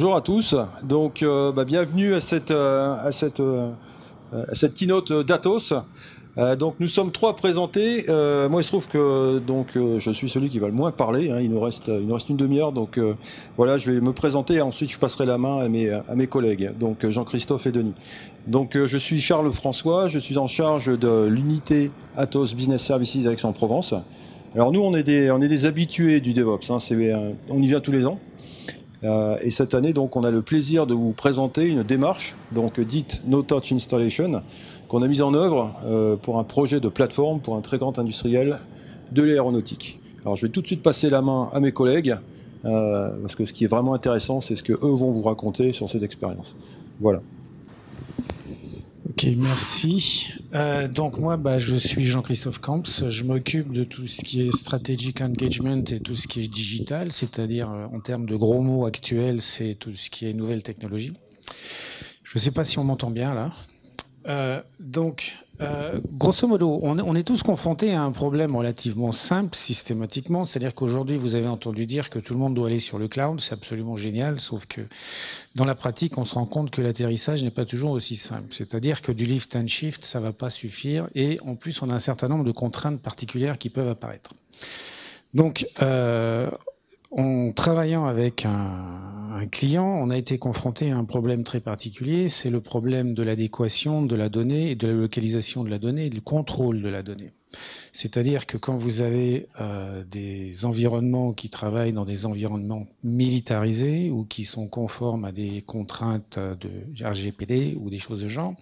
Bonjour à tous. Donc, bienvenue à cette keynote d'Atos. Donc, nous sommes trois présentés. Moi, il se trouve que je suis celui qui va le moins parler. Hein. Il nous reste une demi-heure. Donc, voilà, je vais me présenter et ensuite je passerai la main à mes collègues. Donc, Jean-Christophe et Denis. Donc, je suis Charles François. Je suis en charge de l'unité Atos Business Services à Aix-en-Provence. Alors, nous, on est des habitués du DevOps. Hein. On y vient tous les ans. Et cette année, donc, on a le plaisir de vous présenter une démarche, donc dite No Touch Installation, qu'on a mise en œuvre pour un projet de plateforme pour un très grand industriel de l'aéronautique. Alors, je vais tout de suite passer la main à mes collègues, parce que ce qui est vraiment intéressant, c'est ce qu'eux vont vous raconter sur cette expérience. Voilà. Ok, merci. Donc moi, je suis Jean-Christophe Camps. Je m'occupe de tout ce qui est strategic engagement et tout ce qui est digital, c'est-à-dire en termes de gros mots actuels, c'est tout ce qui est nouvelles technologies. Je ne sais pas si on m'entend bien là. Grosso modo, on est tous confrontés à un problème relativement simple systématiquement, c'est-à-dire qu'aujourd'hui, vous avez entendu dire que tout le monde doit aller sur le cloud, c'est absolument génial, sauf que dans la pratique, on se rend compte que l'atterrissage n'est pas toujours aussi simple. C'est-à-dire que du lift and shift, ça ne va pas suffire, et en plus, on a un certain nombre de contraintes particulières qui peuvent apparaître. Donc, en travaillant avec un client, on a été confronté à un problème très particulier, c'est le problème de l'adéquation de la donnée et de la localisation de la donnée et du contrôle de la donnée. C'est-à-dire que quand vous avez des environnements qui travaillent dans des environnements militarisés ou qui sont conformes à des contraintes de RGPD ou des choses de genre,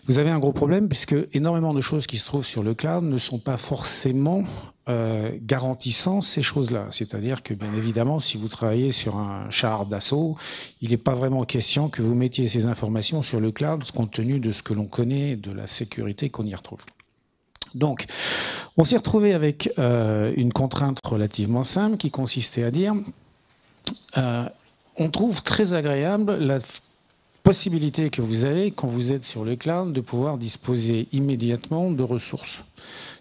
vous avez un gros problème puisque énormément de choses qui se trouvent sur le cloud ne sont pas forcément garantissant ces choses-là. C'est-à-dire que, bien évidemment, si vous travaillez sur un char d'assaut, il n'est pas vraiment question que vous mettiez ces informations sur le cloud compte tenu de ce que l'on connaît, de la sécurité qu'on y retrouve. Donc, on s'est retrouvé avec une contrainte relativement simple qui consistait à dire on trouve très agréable la possibilité que vous avez, quand vous êtes sur le cloud, de pouvoir disposer immédiatement de ressources.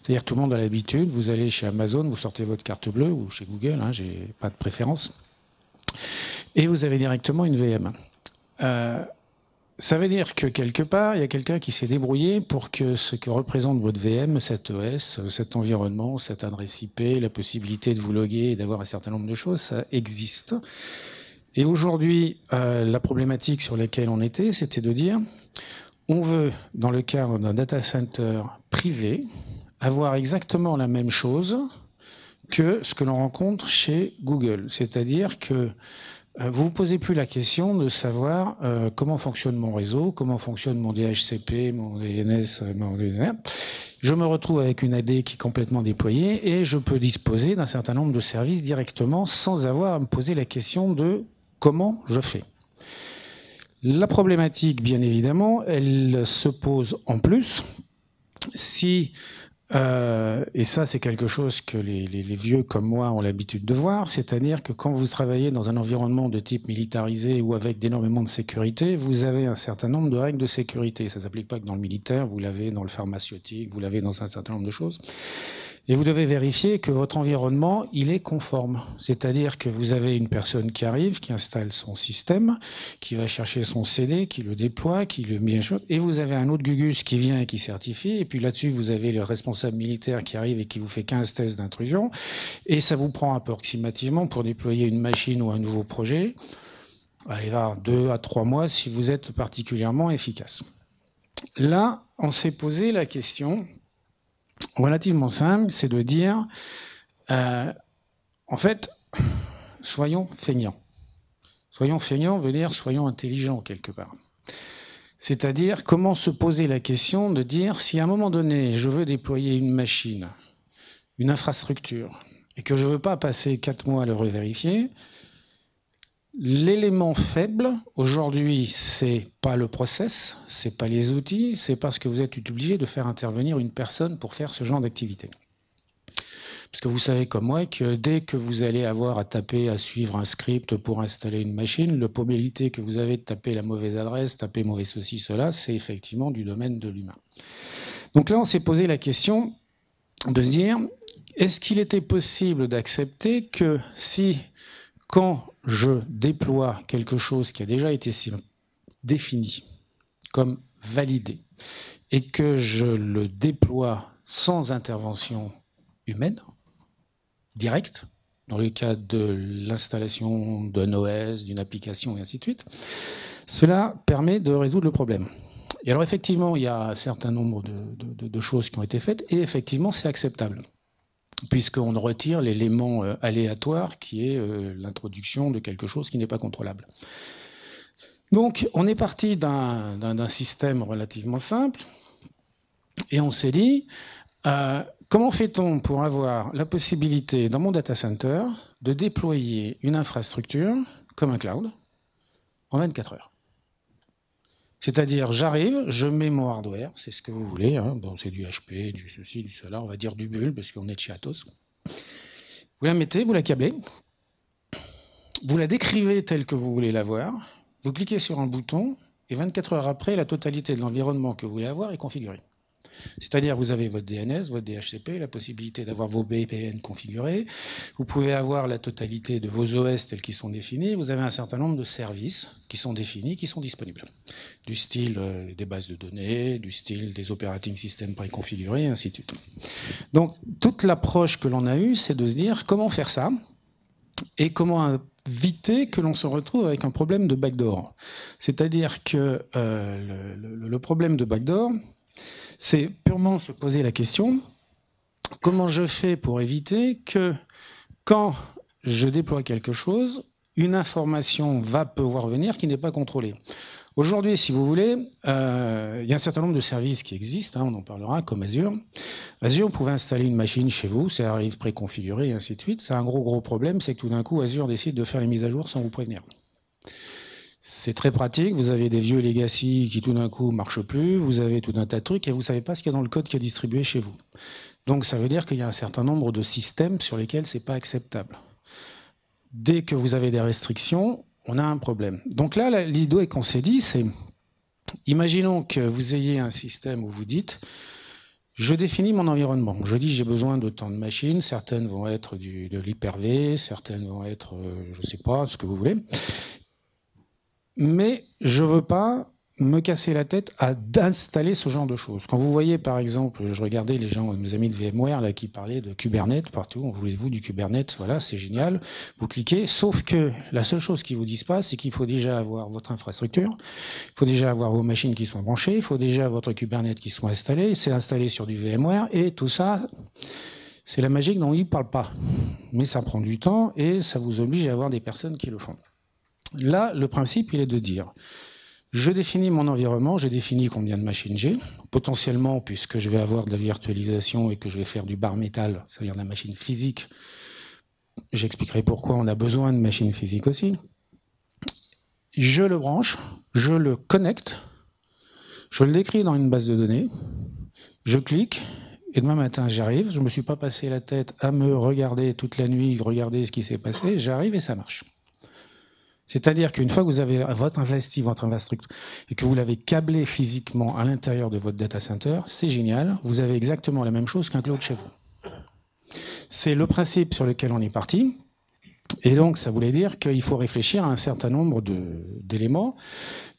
C'est-à-dire que tout le monde a l'habitude, vous allez chez Amazon, vous sortez votre carte bleue, ou chez Google, hein, j'ai pas de préférence, et vous avez directement une VM. Ça veut dire que quelque part, il y a quelqu'un qui s'est débrouillé pour que ce que représente votre VM, cet OS, cet environnement, cette adresse IP, la possibilité de vous loguer et d'avoir un certain nombre de choses, ça existe. Et aujourd'hui, la problématique sur laquelle on était, c'était de dire, on veut, dans le cadre d'un data center privé, avoir exactement la même chose que ce que l'on rencontre chez Google. C'est-à-dire que vous ne vous posez plus la question de savoir comment fonctionne mon réseau, comment fonctionne mon DHCP, mon DNS, mon DNR. Je me retrouve avec une AD qui est complètement déployée et je peux disposer d'un certain nombre de services directement sans avoir à me poser la question de comment je fais. La problématique, bien évidemment, elle se pose en plus si, et ça c'est quelque chose que les vieux comme moi ont l'habitude de voir, c'est-à-dire que quand vous travaillez dans un environnement de type militarisé ou avec énormément de sécurité, vous avez un certain nombre de règles de sécurité. Ça ne s'applique pas que dans le militaire, vous l'avez dans le pharmaceutique, vous l'avez dans un certain nombre de choses. Et vous devez vérifier que votre environnement, il est conforme. C'est-à-dire que vous avez une personne qui arrive, qui installe son système, qui va chercher son CD, qui le déploie, qui le met à jour, et vous avez un autre Gugus qui vient et qui certifie, et puis là-dessus, vous avez le responsable militaire qui arrive et qui vous fait 15 tests d'intrusion, et ça vous prend approximativement pour déployer une machine ou un nouveau projet, allez voir, 2 à 3 mois si vous êtes particulièrement efficace. Là, on s'est posé la question relativement simple, c'est de dire, en fait, soyons feignants. Soyons feignants veut dire soyons intelligents quelque part. C'est-à-dire comment se poser la question de dire si à un moment donné je veux déployer une machine, une infrastructure, et que je ne veux pas passer 4 mois à le revérifier, l'élément faible, aujourd'hui, c'est pas le process, c'est pas les outils, c'est parce que vous êtes obligé de faire intervenir une personne pour faire ce genre d'activité. Parce que vous savez comme moi que dès que vous allez avoir à taper, à suivre un script pour installer une machine, la probabilité que vous avez de taper la mauvaise adresse, taper mauvais ceci, cela, c'est effectivement du domaine de l'humain. Donc là, on s'est posé la question de se dire, est-ce qu'il était possible d'accepter que si, quand je déploie quelque chose qui a déjà été défini comme validé et que je le déploie sans intervention humaine, directe, dans le cas de l'installation d'un OS, d'une application et ainsi de suite, cela permet de résoudre le problème. Et alors effectivement, il y a un certain nombre de choses qui ont été faites, et effectivement, c'est acceptable, puisqu'on retire l'élément aléatoire qui est l'introduction de quelque chose qui n'est pas contrôlable. Donc, on est parti d'un système relativement simple, et on s'est dit, comment fait-on pour avoir la possibilité, dans mon data center, de déployer une infrastructure comme un cloud en 24 heures? C'est-à-dire, j'arrive, je mets mon hardware, c'est ce que vous voulez, hein, bon, c'est du HP, du ceci, du cela, on va dire du bulle, parce qu'on est de chez Atos. Vous la mettez, vous la câblez, vous la décrivez telle que vous voulez la voir, vous cliquez sur un bouton, et 24 heures après, la totalité de l'environnement que vous voulez avoir est configurée. C'est-à-dire, vous avez votre DNS, votre DHCP, la possibilité d'avoir vos VPN configurés, vous pouvez avoir la totalité de vos OS tels qu'ils sont définis, vous avez un certain nombre de services qui sont définis, qui sont disponibles. Du style des bases de données, du style des operating systems préconfigurés, et ainsi de suite. Donc, toute l'approche que l'on a eue, c'est de se dire comment faire ça, et comment éviter que l'on se retrouve avec un problème de backdoor. C'est-à-dire que le problème de backdoor, c'est purement se poser la question, comment je fais pour éviter que quand je déploie quelque chose, une information va pouvoir venir qui n'est pas contrôlée. Aujourd'hui, si vous voulez, il y a un certain nombre de services qui existent, hein, on en parlera, comme Azure. Azure, vous pouvez installer une machine chez vous, ça arrive préconfiguré, et ainsi de suite. C'est un gros problème, c'est que tout d'un coup, Azure décide de faire les mises à jour sans vous prévenir. C'est très pratique, vous avez des vieux legacy qui tout d'un coup ne marchent plus, vous avez tout un tas de trucs et vous ne savez pas ce qu'il y a dans le code qui est distribué chez vous. Donc ça veut dire qu'il y a un certain nombre de systèmes sur lesquels ce n'est pas acceptable. Dès que vous avez des restrictions, on a un problème. Donc là, l'idée qu'on s'est dit, c'est, imaginons que vous ayez un système où vous dites, je définis mon environnement. Je dis j'ai besoin de tant de machines, certaines vont être de l'Hyper-V, certaines vont être, je ne sais pas, ce que vous voulez. Mais je ne veux pas me casser la tête à d'installer ce genre de choses. Quand vous voyez, par exemple, je regardais les gens, mes amis de VMware, là, qui parlaient de Kubernetes partout, on voulez-vous du Kubernetes, voilà, c'est génial, vous cliquez, sauf que la seule chose qu'ils vous disent pas, c'est qu'il faut déjà avoir votre infrastructure, il faut déjà avoir vos machines qui sont branchées, il faut déjà votre Kubernetes qui soit installé, c'est installé sur du VMware, et tout ça, c'est la magie dont ils ne parlent pas. Mais ça prend du temps, et ça vous oblige à avoir des personnes qui le font. Là, le principe, il est de dire, je définis mon environnement, je définis combien de machines j'ai, potentiellement, puisque je vais avoir de la virtualisation et que je vais faire du bare metal, c'est-à-dire de la machine physique, j'expliquerai pourquoi on a besoin de machines physiques aussi. Je le branche, je le connecte, je le décris dans une base de données, je clique, et demain matin, j'arrive, je ne me suis pas passé la tête à me regarder toute la nuit, regarder ce qui s'est passé, j'arrive et ça marche. C'est-à-dire qu'une fois que vous avez votre infrastructure, et que vous l'avez câblé physiquement à l'intérieur de votre data center, c'est génial, vous avez exactement la même chose qu'un cloud chez vous. C'est le principe sur lequel on est parti, et donc ça voulait dire qu'il faut réfléchir à un certain nombre d'éléments.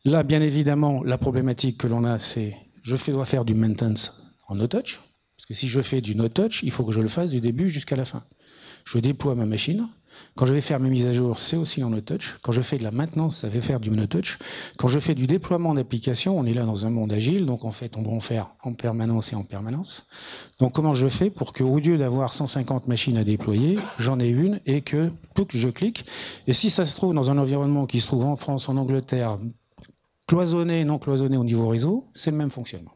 Là, bien évidemment, la problématique que l'on a, c'est je dois faire du maintenance en no-touch, parce que si je fais du no-touch, il faut que je le fasse du début jusqu'à la fin. Je déploie ma machine. Quand je vais faire mes mises à jour, c'est aussi en no-touch. Quand je fais de la maintenance, ça va faire du no-touch. Quand je fais du déploiement d'applications, on est là dans un monde agile, donc en fait, on doit en faire en permanence et en permanence. Donc comment je fais pour qu'au lieu d'avoir 150 machines à déployer, j'en ai une et que je clique. Et si ça se trouve dans un environnement qui se trouve en France, en Angleterre, cloisonné, non cloisonné au niveau réseau, c'est le même fonctionnement.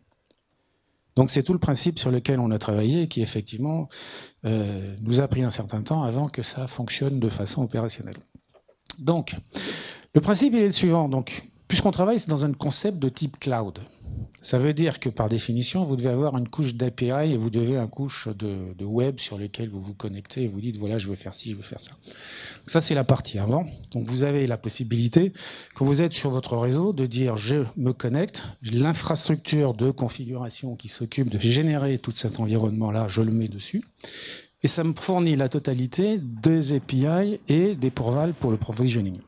Donc c'est tout le principe sur lequel on a travaillé et qui effectivement nous a pris un certain temps avant que ça fonctionne de façon opérationnelle. Donc le principe il est le suivant. Donc, puisqu'on travaille dans un concept de type cloud, ça veut dire que par définition vous devez avoir une couche d'API et vous devez une couche de web sur lesquelles vous vous connectez et vous dites voilà je veux faire ci, je veux faire ça. Ça c'est la partie avant. Donc vous avez la possibilité quand vous êtes sur votre réseau de dire je me connecte, l'infrastructure de configuration qui s'occupe de générer tout cet environnement là, je le mets dessus. et ça me fournit la totalité des API et des pourvals pour le provisioning.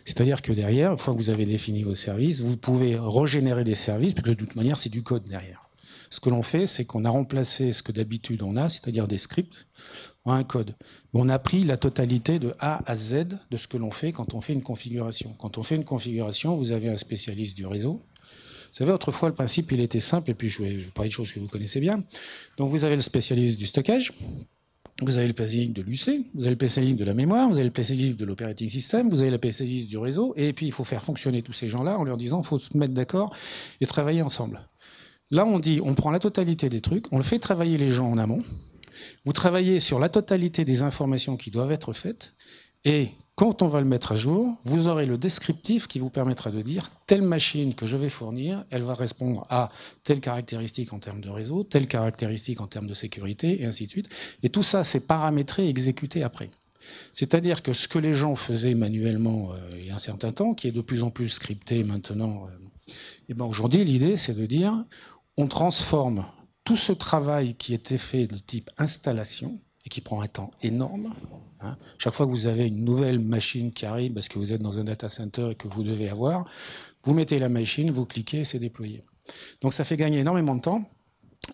C'est-à-dire que derrière, une fois que vous avez défini vos services, vous pouvez régénérer des services, parce que de toute manière, c'est du code derrière. Ce que l'on fait, c'est qu'on a remplacé ce que d'habitude on a, c'est-à-dire des scripts, en un code. On a pris la totalité de A à Z de ce que l'on fait quand on fait une configuration. Quand on fait une configuration, vous avez un spécialiste du réseau. Vous savez, autrefois, le principe, il était simple, et puis je vais parler de choses que vous connaissez bien. Donc vous avez le spécialiste du stockage, vous avez le spécialiste de l'UC, vous avez le spécialiste de la mémoire, vous avez le spécialiste de l'operating system, vous avez le spécialiste du réseau, et puis il faut faire fonctionner tous ces gens-là en leur disant qu'il faut se mettre d'accord et travailler ensemble. Là, on dit, on prend la totalité des trucs, on le fait travailler les gens en amont, vous travaillez sur la totalité des informations qui doivent être faites, et quand on va le mettre à jour, vous aurez le descriptif qui vous permettra de dire telle machine que je vais fournir, elle va répondre à telle caractéristique en termes de réseau, telle caractéristique en termes de sécurité, et ainsi de suite. Et tout ça, c'est paramétré et exécuté après. C'est-à-dire que ce que les gens faisaient manuellement il y a un certain temps, qui est de plus en plus scripté maintenant, et ben aujourd'hui, l'idée, c'est de dire on transforme tout ce travail qui était fait de type installation, et qui prend un temps énorme. Hein. Chaque fois que vous avez une nouvelle machine qui arrive, parce que vous êtes dans un data center et que vous devez avoir, vous mettez la machine, vous cliquez et c'est déployé. Donc ça fait gagner énormément de temps.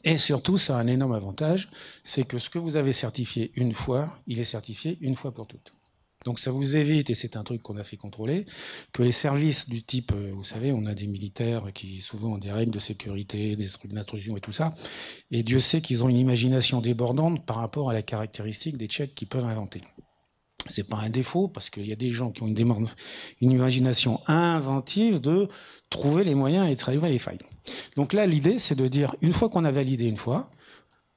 Et surtout, ça a un énorme avantage, c'est que ce que vous avez certifié une fois, il est certifié une fois pour toutes. Donc ça vous évite, et c'est un truc qu'on a fait contrôler, que les services du type, vous savez, on a des militaires qui souvent ont des règles de sécurité, des trucs d'intrusion et tout ça, et Dieu sait qu'ils ont une imagination débordante par rapport à la caractéristique des checks qu'ils peuvent inventer. C'est pas un défaut, parce qu'il y a des gens qui ont une imagination inventive de trouver les moyens et de trouver les failles. Donc là, l'idée, c'est de dire, une fois qu'on a validé une fois,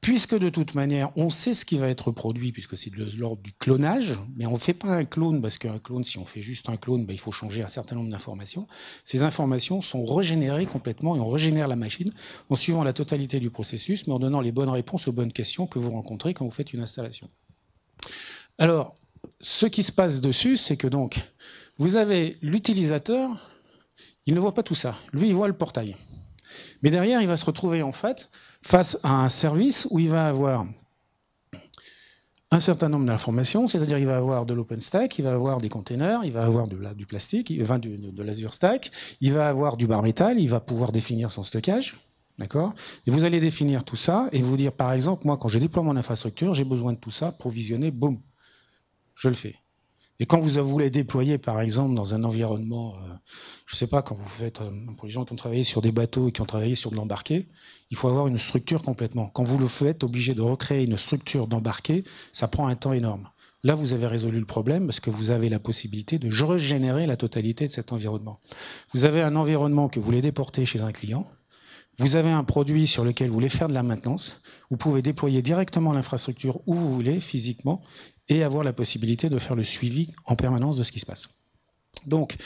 puisque de toute manière, on sait ce qui va être produit, puisque c'est de l'ordre du clonage, mais on ne fait pas un clone, parce qu'un clone, si on fait juste un clone, ben, il faut changer un certain nombre d'informations. Ces informations sont régénérées complètement, et on régénère la machine en suivant la totalité du processus, mais en donnant les bonnes réponses aux bonnes questions que vous rencontrez quand vous faites une installation. Alors, ce qui se passe dessus, c'est que donc, vous avez l'utilisateur, il ne voit pas tout ça. Lui, il voit le portail. Mais derrière, il va se retrouver en fait face à un service où il va avoir un certain nombre d'informations, c'est-à-dire il va avoir de l'OpenStack, il va avoir des containers, il va avoir du plastique, de l'Azure Stack, il va avoir du bare metal, il va pouvoir définir son stockage, d'accord ? Et vous allez définir tout ça et vous dire, par exemple, moi, quand je déploie mon infrastructure, j'ai besoin de tout ça, provisionner, boum, je le fais. Et quand vous voulez déployer, par exemple, dans un environnement, je ne sais pas, quand vous faites, pour les gens qui ont travaillé sur des bateaux et qui ont travaillé sur de l'embarqué, il faut avoir une structure complètement. Quand vous le faites, obligé de recréer une structure d'embarqué, ça prend un temps énorme. Là, vous avez résolu le problème parce que vous avez la possibilité de régénérer la totalité de cet environnement. Vous avez un environnement que vous voulez déporter chez un client. Vous avez un produit sur lequel vous voulez faire de la maintenance. Vous pouvez déployer directement l'infrastructure où vous voulez, physiquement, et avoir la possibilité de faire le suivi en permanence de ce qui se passe. Donc,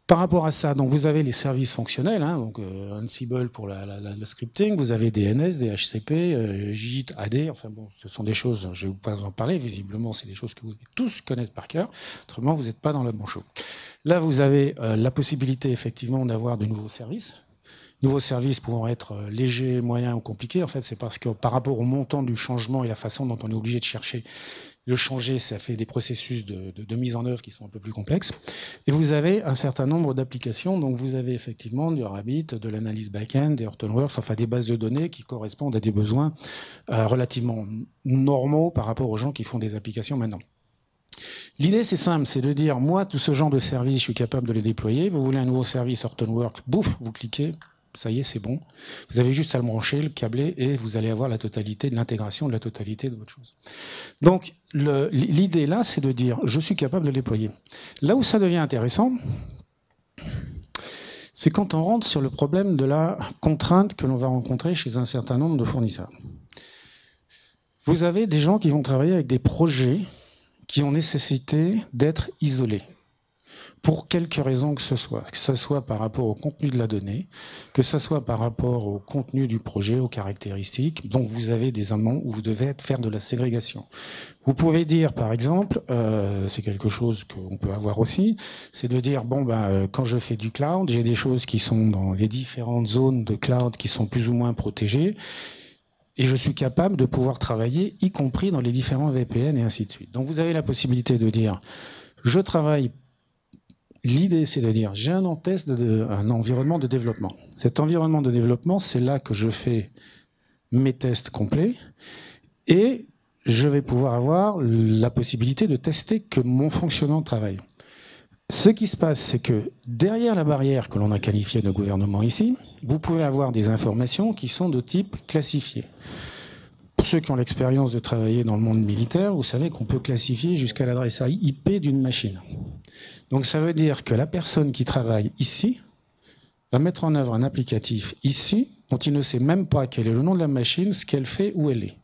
par rapport à ça, donc vous avez les services fonctionnels, hein, donc Ansible pour le scripting, vous avez DNS, DHCP, JIT, AD, enfin bon, ce sont des choses, je ne vais pas en parler, visiblement c'est des choses que vous devez tous connaître par cœur, autrement vous n'êtes pas dans le bon show. Là, vous avez la possibilité effectivement d'avoir de nouveaux services. Nouveaux services pouvant être légers, moyens ou compliqués. En fait, c'est parce que par rapport au montant du changement et la façon dont on est obligé de chercher le changer, ça fait des processus de mise en œuvre qui sont un peu plus complexes. Et vous avez un certain nombre d'applications. Donc, vous avez effectivement du Rabbit, de l'analyse back-end, des Hortonworks, enfin des bases de données qui correspondent à des besoins relativement normaux par rapport aux gens qui font des applications maintenant. L'idée, c'est simple, c'est de dire, moi, tout ce genre de service, je suis capable de les déployer. Vous voulez un nouveau service Hortonworks, bouf, vous cliquez. Ça y est, c'est bon. Vous avez juste à le brancher, le câbler, et vous allez avoir la totalité de l'intégration de la totalité de votre chose. Donc, l'idée là, c'est de dire, je suis capable de le déployer. Là où ça devient intéressant, c'est quand on rentre sur le problème de la contrainte que l'on va rencontrer chez un certain nombre de fournisseurs. Vous avez des gens qui vont travailler avec des projets qui ont nécessité d'être isolés. Pour quelque raison que ce soit par rapport au contenu de la donnée, que ce soit par rapport au contenu du projet, aux caractéristiques, donc vous avez des moments où vous devez faire de la ségrégation. Vous pouvez dire, par exemple, c'est quelque chose qu'on peut avoir aussi, c'est de dire, bon, quand je fais du cloud, j'ai des choses qui sont dans les différentes zones de cloud qui sont plus ou moins protégées, et je suis capable de pouvoir travailler, y compris dans les différents VPN et ainsi de suite. Donc vous avez la possibilité de dire, je travaille. L'idée, c'est de dire, j'ai un environnement de développement. Cet environnement de développement, c'est là que je fais mes tests complets et je vais pouvoir avoir la possibilité de tester que mon fonctionnement travaille. Ce qui se passe, c'est que derrière la barrière que l'on a qualifiée de gouvernement ici, vous pouvez avoir des informations qui sont de type classifié. Pour ceux qui ont l'expérience de travailler dans le monde militaire, vous savez qu'on peut classifier jusqu'à l'adresse IP d'une machine. Donc ça veut dire que la personne qui travaille ici va mettre en œuvre un applicatif ici dont il ne sait même pas quel est le nom de la machine, ce qu'elle fait, où elle est.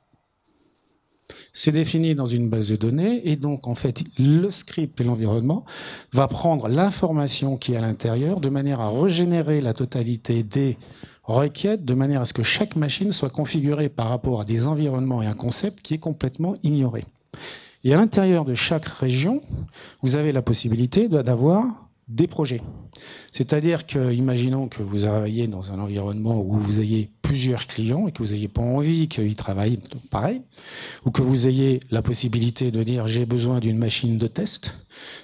C'est défini dans une base de données et donc en fait le script et l'environnement va prendre l'information qui est à l'intérieur de manière à régénérer la totalité des requêtes de manière à ce que chaque machine soit configurée par rapport à des environnements et un concept qui est complètement ignoré. Et à l'intérieur de chaque région, vous avez la possibilité d'avoir des projets. C'est-à-dire que, imaginons que vous travaillez dans un environnement où vous ayez plusieurs clients et que vous n'ayez pas envie qu'ils travaillent pareil, ou que vous ayez la possibilité de dire j'ai besoin d'une machine de test,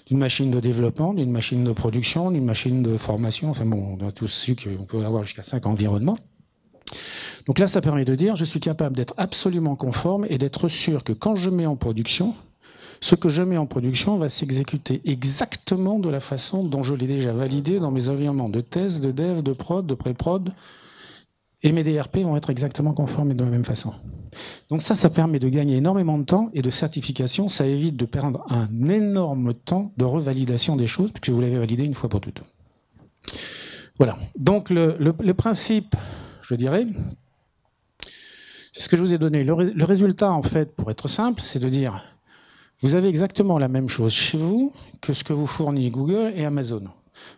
d'une machine de développement, d'une machine de production, d'une machine de formation, enfin bon, on a tous su qu'on peut avoir jusqu'à 5 environnements. Donc là, ça permet de dire je suis capable d'être absolument conforme et d'être sûr que quand je mets en production, ce que je mets en production va s'exécuter exactement de la façon dont je l'ai déjà validé dans mes environnements de test, de dev, de prod, de pré-prod. Et mes DRP vont être exactement conformes et de la même façon. Donc ça permet de gagner énormément de temps et de certification. Ça évite de perdre un énorme temps de revalidation des choses, puisque vous l'avez validé une fois pour toutes. Voilà. Donc le principe, je dirais, c'est ce que je vous ai donné. Le résultat, en fait, pour être simple, c'est de dire... Vous avez exactement la même chose chez vous que ce que vous fournit Google et Amazon.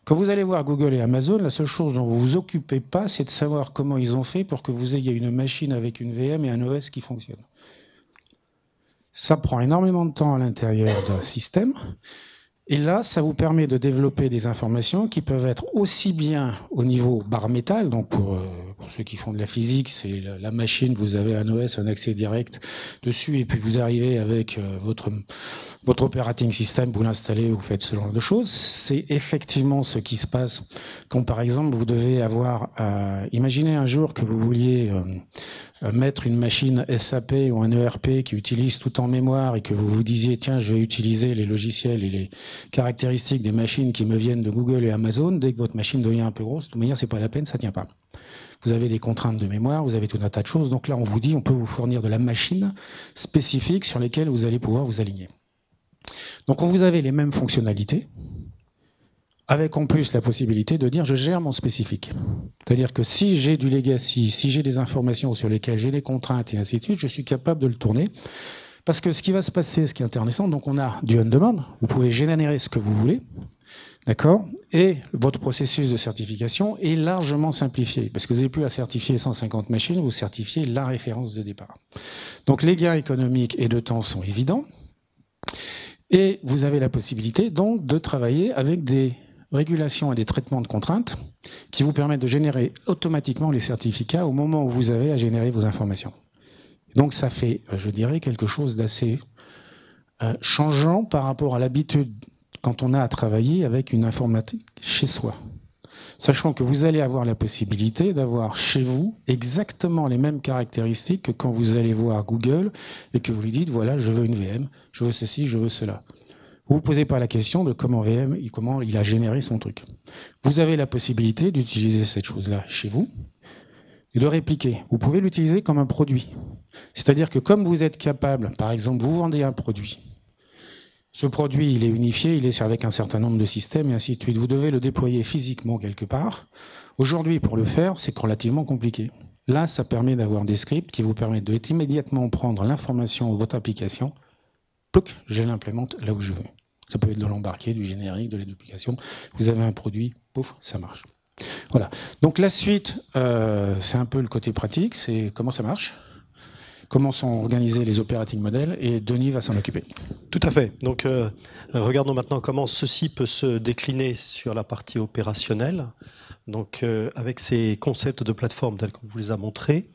Quand vous allez voir Google et Amazon, la seule chose dont vous vous occupez pas, c'est de savoir comment ils ont fait pour que vous ayez une machine avec une VM et un OS qui fonctionne. Ça prend énormément de temps à l'intérieur d'un système. Et là, ça vous permet de développer des informations qui peuvent être aussi bien au niveau bar métal, donc pour ceux qui font de la physique, c'est la machine, vous avez un OS, un accès direct dessus, et puis vous arrivez avec votre operating system, vous l'installez, vous faites ce genre de choses. C'est effectivement ce qui se passe quand, par exemple, vous devez avoir... imaginez un jour que vous vouliez mettre une machine SAP ou un ERP qui utilise tout en mémoire et que vous vous disiez, tiens, je vais utiliser les logiciels et les caractéristiques des machines qui me viennent de Google et Amazon. Dès que votre machine devient un peu grosse, de toute manière, c'est pas la peine, ça tient pas. Vous avez des contraintes de mémoire, vous avez tout un tas de choses. Donc là, on vous dit, on peut vous fournir de la machine spécifique sur lesquelles vous allez pouvoir vous aligner. Donc, vous avez les mêmes fonctionnalités, avec en plus la possibilité de dire je gère mon spécifique. C'est-à-dire que si j'ai du legacy, si j'ai des informations sur lesquelles j'ai des contraintes et ainsi de suite, je suis capable de le tourner. Parce que ce qui va se passer, ce qui est intéressant, donc on a du on-demand, vous pouvez générer ce que vous voulez, d'accord, et votre processus de certification est largement simplifié, parce que vous n'avez plus à certifier 150 machines, vous certifiez la référence de départ. Donc les gains économiques et de temps sont évidents, et vous avez la possibilité donc de travailler avec des régulations et des traitements de contraintes qui vous permettent de générer automatiquement les certificats au moment où vous avez à générer vos informations. Donc ça fait, je dirais, quelque chose d'assez changeant par rapport à l'habitude quand on a à travailler avec une informatique chez soi. Sachant que vous allez avoir la possibilité d'avoir chez vous exactement les mêmes caractéristiques que quand vous allez voir Google et que vous lui dites, voilà, je veux une VM, je veux ceci, je veux cela. Vous ne vous posez pas la question de comment il a généré son truc. Vous avez la possibilité d'utiliser cette chose-là chez vous et de répliquer. Vous pouvez l'utiliser comme un produit. C'est-à-dire que comme vous êtes capable, par exemple, vous vendez un produit. Ce produit, il est unifié, il est avec un certain nombre de systèmes et ainsi de suite. Vous devez le déployer physiquement quelque part. Aujourd'hui, pour le faire, c'est relativement compliqué. Là, ça permet d'avoir des scripts qui vous permettent d'immédiatement prendre l'information de votre application. Plouc, je l'implémente là où je veux. Ça peut être de l'embarqué, du générique, de l'application. Vous avez un produit, pouf, ça marche. Voilà. Donc la suite, c'est un peu le côté pratique, c'est comment ça marche, comment sont organisés les operating models, et Denis va s'en occuper. Tout à fait. Donc regardons maintenant comment ceci peut se décliner sur la partie opérationnelle. Donc, avec ces concepts de plateforme tels qu'on vous les a montrés,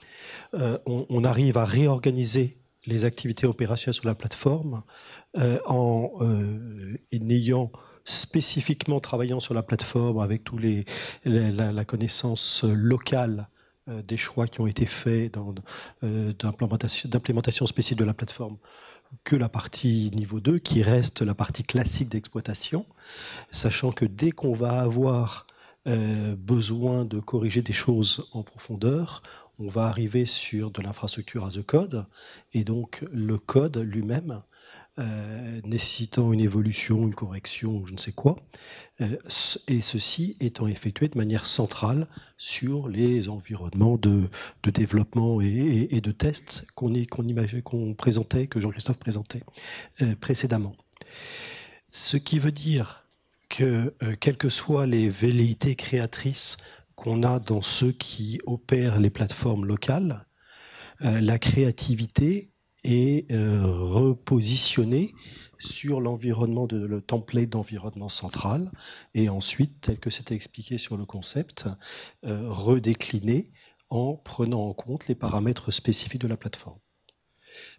on arrive à réorganiser les activités opérationnelles sur la plateforme en ayant spécifiquement travaillant sur la plateforme avec tous la connaissance locale des choix qui ont été faits d'implémentation spécifique de la plateforme, que la partie niveau 2 qui reste la partie classique d'exploitation, sachant que dès qu'on va avoir besoin de corriger des choses en profondeur, on va arriver sur de l'infrastructure as a code, et donc le code lui-même nécessitant une évolution, une correction, je ne sais quoi, et ceci étant effectué de manière centrale sur les environnements de développement et de tests qu'on présentait, que Jean-Christophe présentait précédemment. Ce qui veut dire que, quelles que soient les velléités créatrices qu'on a dans ceux qui opèrent les plateformes locales, la créativité est repositionnée sur l'environnement, le template d'environnement central, et ensuite, tel que c'était expliqué sur le concept, redécliné en prenant en compte les paramètres spécifiques de la plateforme.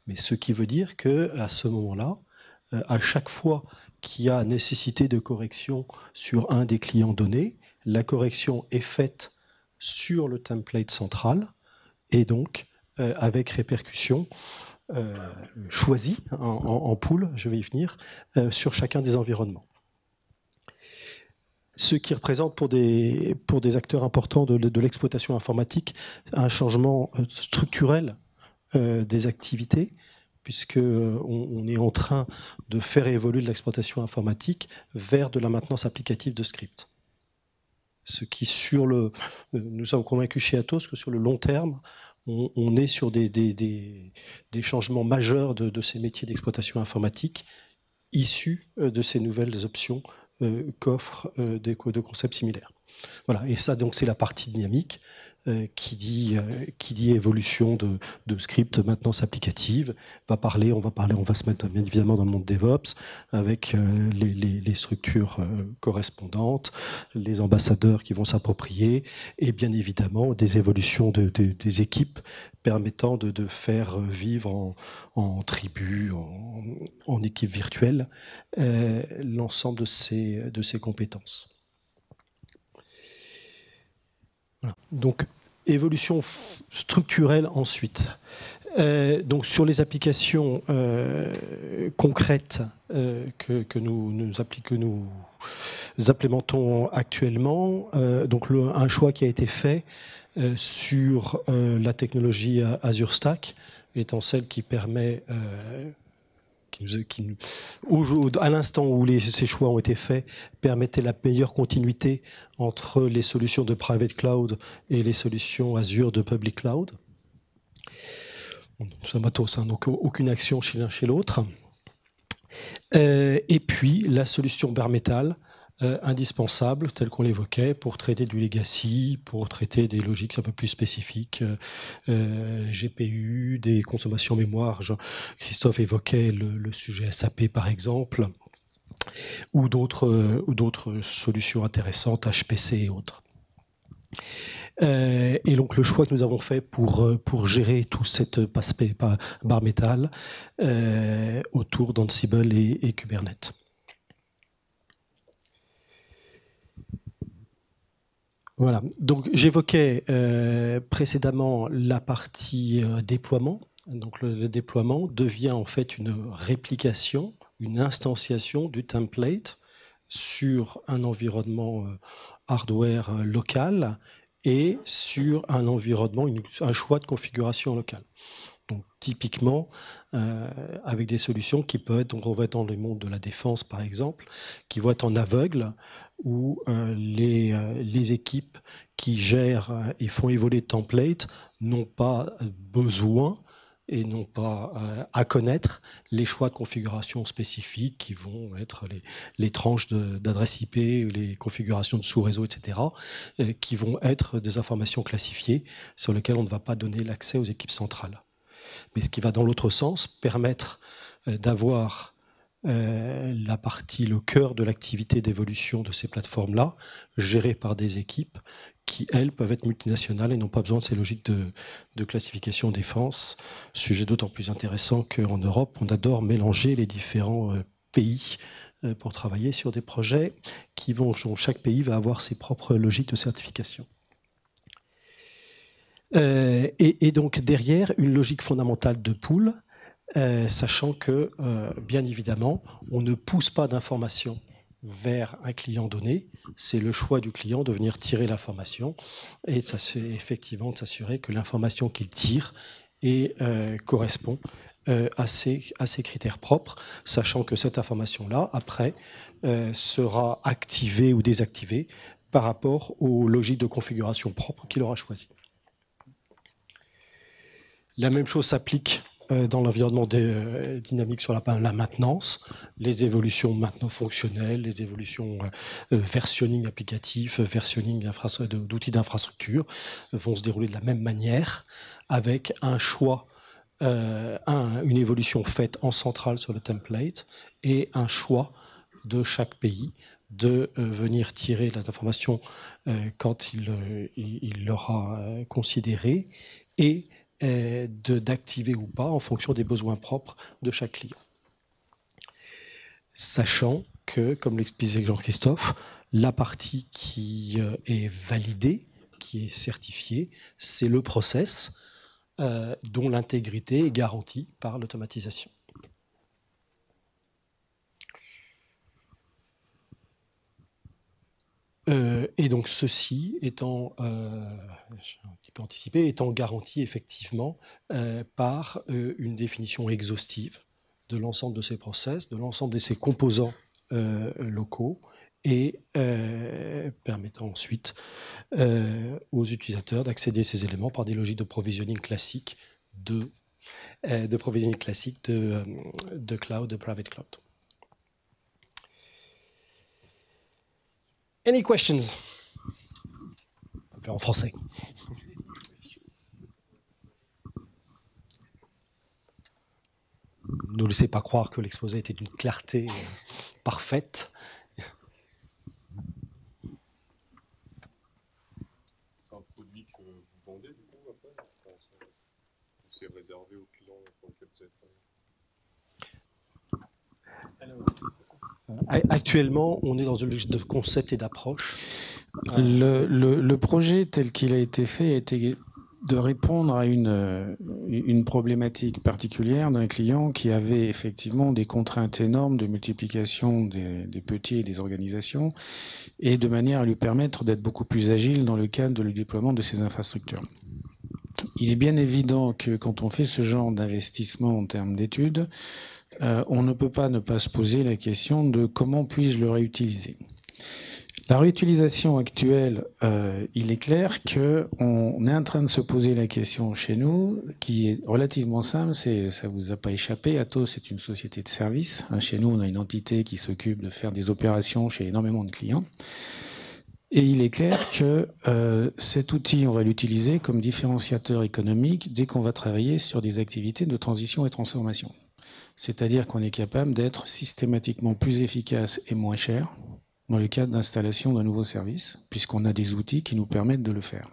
Mais ce qui veut dire qu'à ce moment-là, à chaque fois qu'il y a nécessité de correction sur un des clients donnés, la correction est faite sur le template central et donc avec répercussion choisie en pool, je vais y venir, sur chacun des environnements. Ce qui représente pour des acteurs importants de l'exploitation informatique un changement structurel des activités, puisqu'on est en train de faire évoluer l'exploitation informatique vers de la maintenance applicative de scripts. Ce qui, nous sommes convaincus chez Atos que sur le long terme, on est sur des changements majeurs de ces métiers d'exploitation informatique issus de ces nouvelles options qu'offrent de concepts similaires. Voilà, et ça, donc, c'est la partie dynamique qui dit évolution de script, maintenance applicative. On va se mettre bien évidemment dans le monde DevOps avec les structures correspondantes, les ambassadeurs qui vont s'approprier, et bien évidemment des évolutions des équipes permettant de faire vivre en tribu, en équipe virtuelle, l'ensemble de ces compétences. Voilà. Donc, évolution structurelle ensuite. Donc, sur les applications concrètes que nous implémentons actuellement, donc un choix qui a été fait sur la technologie Azure Stack étant celle qui permet à l'instant où ces choix ont été faits, permettait la meilleure continuité entre les solutions de private cloud et les solutions Azure de public cloud. Nous sommes Atos, donc aucune action chez l'un chez l'autre. Et puis la solution bare metal, indispensable, telle qu'on l'évoquait, pour traiter du legacy, pour traiter des logiques un peu plus spécifiques, GPU, des consommations mémoire. Christophe évoquait le sujet SAP par exemple, ou d'autres solutions intéressantes, HPC et autres. Et donc le choix que nous avons fait pour gérer tout cet aspect bare metal autour d'Ansible et Kubernetes. Voilà, donc j'évoquais précédemment la partie déploiement. Donc le déploiement devient en fait une réplication, une instantiation du template sur un environnement hardware local et sur un environnement, un choix de configuration locale. Donc typiquement avec des solutions qui peuvent être, on va être dans le monde de la défense par exemple, qui vont être en aveugle, où les équipes qui gèrent et font évoluer le template n'ont pas besoin et n'ont pas à connaître les choix de configuration spécifiques qui vont être les tranches d'adresse IP, les configurations de sous-réseau, etc., qui vont être des informations classifiées sur lesquelles on ne va pas donner l'accès aux équipes centrales. Mais ce qui va dans l'autre sens, permettre d'avoir le cœur de l'activité d'évolution de ces plateformes-là, gérées par des équipes qui, elles, peuvent être multinationales et n'ont pas besoin de ces logiques de classification défense. Sujet d'autant plus intéressant qu'en Europe, on adore mélanger les différents pays pour travailler sur des projets dont chaque pays va avoir ses propres logiques de certification. Et donc derrière, une logique fondamentale de pool, sachant que, bien évidemment, on ne pousse pas d'informations vers un client donné, c'est le choix du client de venir tirer l'information et effectivement de s'assurer que l'information qu'il tire correspond à ses critères propres, sachant que cette information-là, après, sera activée ou désactivée par rapport aux logiques de configuration propres qu'il aura choisies. La même chose s'applique dans l'environnement dynamique sur la maintenance, les évolutions maintenant fonctionnelles, les évolutions versionning applicatif, versionning d'outils d'infrastructure vont se dérouler de la même manière, avec un choix, une évolution faite en centrale sur le template et un choix de chaque pays de venir tirer l'information quand il l'aura considérée et d'activer ou pas en fonction des besoins propres de chaque client. Sachant que, comme l'expliquait Jean-Christophe, la partie qui est validée, qui est certifiée, c'est le process dont l'intégrité est garantie par l'automatisation. Et donc ceci étant, j'ai un petit peu anticipé, étant garanti effectivement par une définition exhaustive de l'ensemble de ces process, de l'ensemble de ces composants locaux et permettant ensuite aux utilisateurs d'accéder à ces éléments par des logiques de provisioning classiques de cloud, de private cloud. Any questions? En français. Ne laissez pas croire que l'exposé était d'une clarté parfaite. C'est un produit que vous vendez du coup après? Ou c'est réservé aux clients pour lesquels vous avez travaillé? Actuellement, on est dans une logique de concept et d'approche. Le projet tel qu'il a été fait était de répondre à une problématique particulière d'un client qui avait effectivement des contraintes énormes de multiplication des petits et des organisations et de manière à lui permettre d'être beaucoup plus agile dans le cadre du déploiement de ces infrastructures. Il est bien évident que quand on fait ce genre d'investissement en termes d'études, on ne peut pas ne pas se poser la question de comment puis-je le réutiliser. La réutilisation actuelle, il est clair qu'on est en train de se poser la question chez nous, qui est relativement simple, ça vous a pas échappé, Atos c'est une société de service. Chez nous, on a une entité qui s'occupe de faire des opérations chez énormément de clients. Et il est clair que cet outil, on va l'utiliser comme différenciateur économique dès qu'on va travailler sur des activités de transition et transformation. C'est-à-dire qu'on est capable d'être systématiquement plus efficace et moins cher dans le cadre d'installation d'un nouveau service, puisqu'on a des outils qui nous permettent de le faire.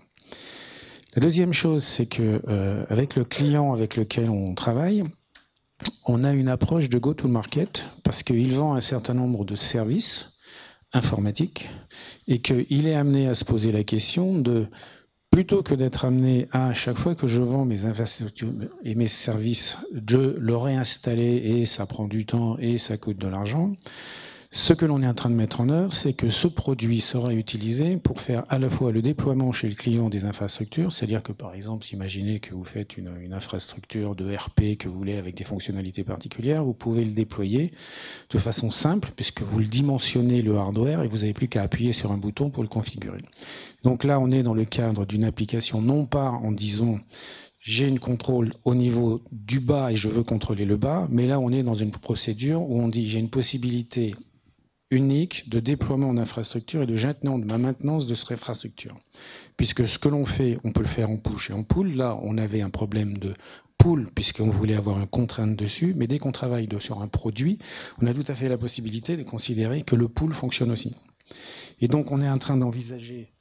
La deuxième chose, c'est que avec le client avec lequel on travaille, on a une approche de go-to-market, parce qu'il vend un certain nombre de services informatiques, et qu'il est amené à se poser la question de, plutôt que d'être amené à chaque fois que je vends mes infrastructures et mes services, de le réinstaller et ça prend du temps et ça coûte de l'argent. Ce que l'on est en train de mettre en œuvre, c'est que ce produit sera utilisé pour faire à la fois le déploiement chez le client des infrastructures, c'est-à-dire que par exemple, imaginez que vous faites une infrastructure de RP que vous voulez avec des fonctionnalités particulières, vous pouvez le déployer de façon simple puisque vous le dimensionnez le hardware et vous n'avez plus qu'à appuyer sur un bouton pour le configurer. Donc là, on est dans le cadre d'une application non pas en disant j'ai une contrôle au niveau du bas et je veux contrôler le bas, mais là on est dans une procédure où on dit j'ai une possibilité unique de déploiement en infrastructure et de ma maintenance de cette infrastructure. Puisque ce que l'on fait, on peut le faire en push et en pull. Là, on avait un problème de pool, puisqu'on voulait avoir une contrainte dessus, mais dès qu'on travaille sur un produit, on a tout à fait la possibilité de considérer que le pool fonctionne aussi. Et donc, on est en train d'envisager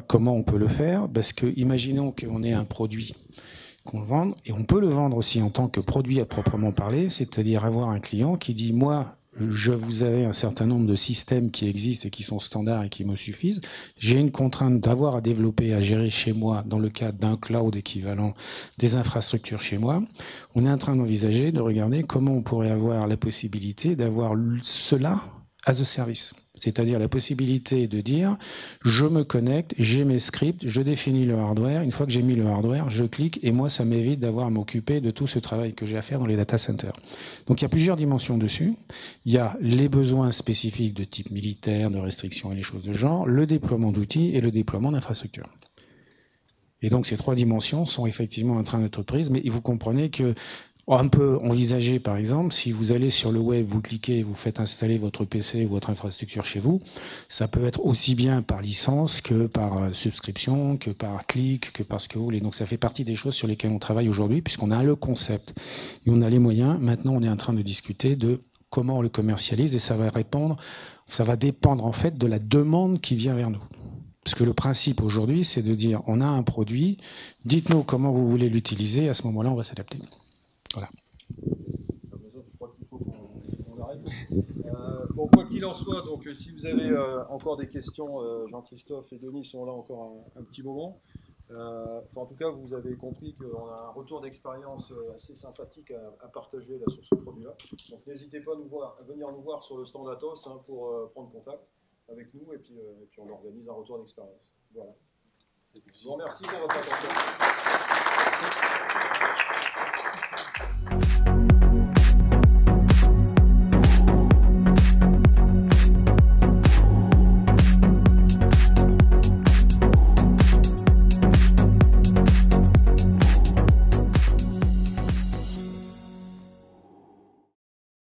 comment on peut le faire, parce que imaginons qu'on ait un produit qu'on vende, et on peut le vendre aussi en tant que produit à proprement parler, c'est-à-dire avoir un client qui dit « moi, vous avez un certain nombre de systèmes qui existent et qui sont standards et qui me suffisent. J'ai une contrainte d'avoir à développer, à gérer chez moi, dans le cadre d'un cloud équivalent, des infrastructures chez moi. » On est en train d'envisager, de regarder comment on pourrait avoir la possibilité d'avoir cela as a service. C'est-à-dire la possibilité de dire je me connecte, j'ai mes scripts, je définis le hardware. Une fois que j'ai mis le hardware, je clique et moi, ça m'évite d'avoir à m'occuper de tout ce travail que j'ai à faire dans les data centers. Donc il y a plusieurs dimensions dessus. Il y a les besoins spécifiques de type militaire, de restrictions et les choses de genre, le déploiement d'outils et le déploiement d'infrastructures. Et donc ces trois dimensions sont effectivement en train d'être prises, mais vous comprenez que on peut envisager, par exemple, si vous allez sur le web, vous cliquez, vous faites installer votre PC ou votre infrastructure chez vous, ça peut être aussi bien par licence que par subscription, que par clic, que par ce que vous voulez. Donc ça fait partie des choses sur lesquelles on travaille aujourd'hui, puisqu'on a le concept et on a les moyens. Maintenant, on est en train de discuter de comment on le commercialise et ça va dépendre en fait de la demande qui vient vers nous. Parce que le principe aujourd'hui, c'est de dire, on a un produit, dites-nous comment vous voulez l'utiliser, à ce moment-là, on va s'adapter. Voilà. Je crois qu'il faut qu'on arrête. Bon, quoi qu'il en soit, donc, si vous avez encore des questions, Jean-Christophe et Denis sont là encore un petit moment. En tout cas, vous avez compris qu'on a un retour d'expérience assez sympathique à partager là, sur ce produit-là. Donc n'hésitez pas à venir nous voir sur le stand Atos pour prendre contact avec nous et puis on organise un retour d'expérience. Voilà. Je vous remercie pour votre attention.